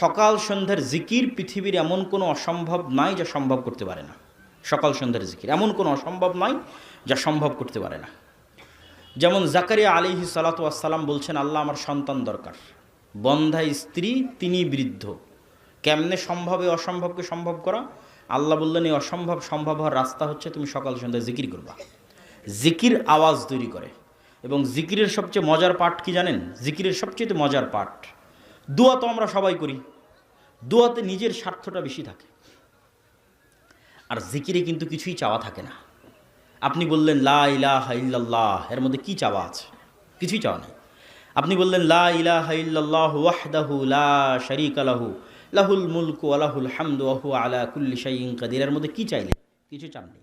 সকাল সন্ধ্যার জিকির পৃথিবীর এমন কোনো অসম্ভব নাই যা সম্ভব করতে পারে না। সকাল সন্ধ্যার জিকির এমন কোনো অসম্ভব নাই যা সম্ভব করতে পারে না। যেমন জাকারিয়া আলাইহিস সালাতু ওয়াস সালাম বলছেন, আল্লাহ আমার সন্তান দরকার, বন্ধা স্ত্রী, তিনি বৃদ্ধ, কেমনে সম্ভবে অসম্ভবকে সম্ভব করা? আল্লাহ বললেন, এই অসম্ভব সম্ভব হওয়ার রাস্তা হচ্ছে তুমি সকাল সন্ধ্যায় জিকির করবা। জিকির আওয়াজ তৈরি করে। এবং জিকিরের সবচেয়ে মজার পাঠ কি জানেন? জিকিরের সবচেয়ে মজার পাঠ, দোয়া তো আমরা সবাই করি, দোয়াতে নিজের স্বার্থটা বেশি থাকে, আর জিকিরে কিন্তু কিছুই চাওয়া থাকে না। আপনি বললেন লা ইলাহা ইল্লাল্লাহ, এর মধ্যে কি চাওয়া আছে? কিছুই চাওয়া নেই। আপনি বললেন লা ইলাহা ইল্লাল্লাহু ওয়াহদাহু লা শারীকা লাহু লাহুল মুলকু ওয়া লাহুল হামদু ওয়া হুয়া আলা কুল্লি শাইইন কাদির, এর মধ্যে কি চাইলেন? কিছু চাননি।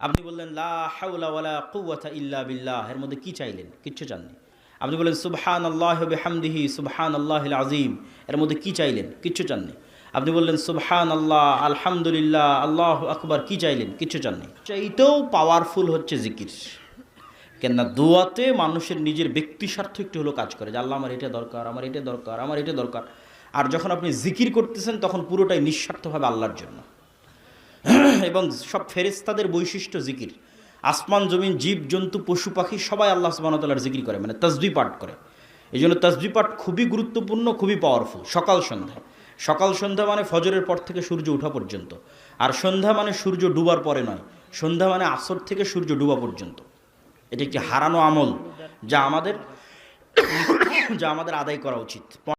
আপনি বললেন লা হাওলা ওয়ালা কুওয়াতা ইল্লা বিল্লাহ, এর মধ্যে কি চাইলেন? কিচ্ছু চাননি। আপনি বললেন সুবহানাল্লাহি ওয়া বিহামদিহি সুবহানাল্লাহিল আযীম, এর মধ্যে কি চাইলেন? কিচ্ছু চাননি। আপনি বললেন সুবহানাল্লাহ আলহামদুলিল্লাহ আল্লাহু আকবার, কি চাইলেন? কিচ্ছু চাননি। চাইতেও পাওয়ারফুল হচ্ছে জিকির। কেননা দোয়াতে মানুষের নিজের ব্যক্তি স্বার্থ একটু হলো কাজ করে, যে আল্লাহ আমার এটা দরকার, আমার এটা দরকার, আমার এটা দরকার। আর যখন আপনি জিকির করতেছেন তখন পুরোটাই নিঃস্বার্থভাবে আল্লাহর জন্য। এবং সব ফেরেশতাদের বৈশিষ্ট্য জিকির। আসমান জমিন জীব জন্তু পশু পাখি সবাই আল্লাহ সুবহানাহু ওয়া তাআলার জিকির করে, মানে তাসবিহ পাঠ করে। এই জন্য তাসবিহ পাঠ খুবই গুরুত্বপূর্ণ, খুবই পাওয়ারফুল। সকাল সন্ধ্যা, সকাল সন্ধ্যা মানে ফজরের পর থেকে সূর্য ওঠা পর্যন্ত, আর সন্ধ্যা মানে সূর্য ডুবার পরে নয়, সন্ধ্যা মানে আসর থেকে সূর্য ডুবা পর্যন্ত। এটি একটি হারানো আমল, যা আমাদের আদায় করা উচিত।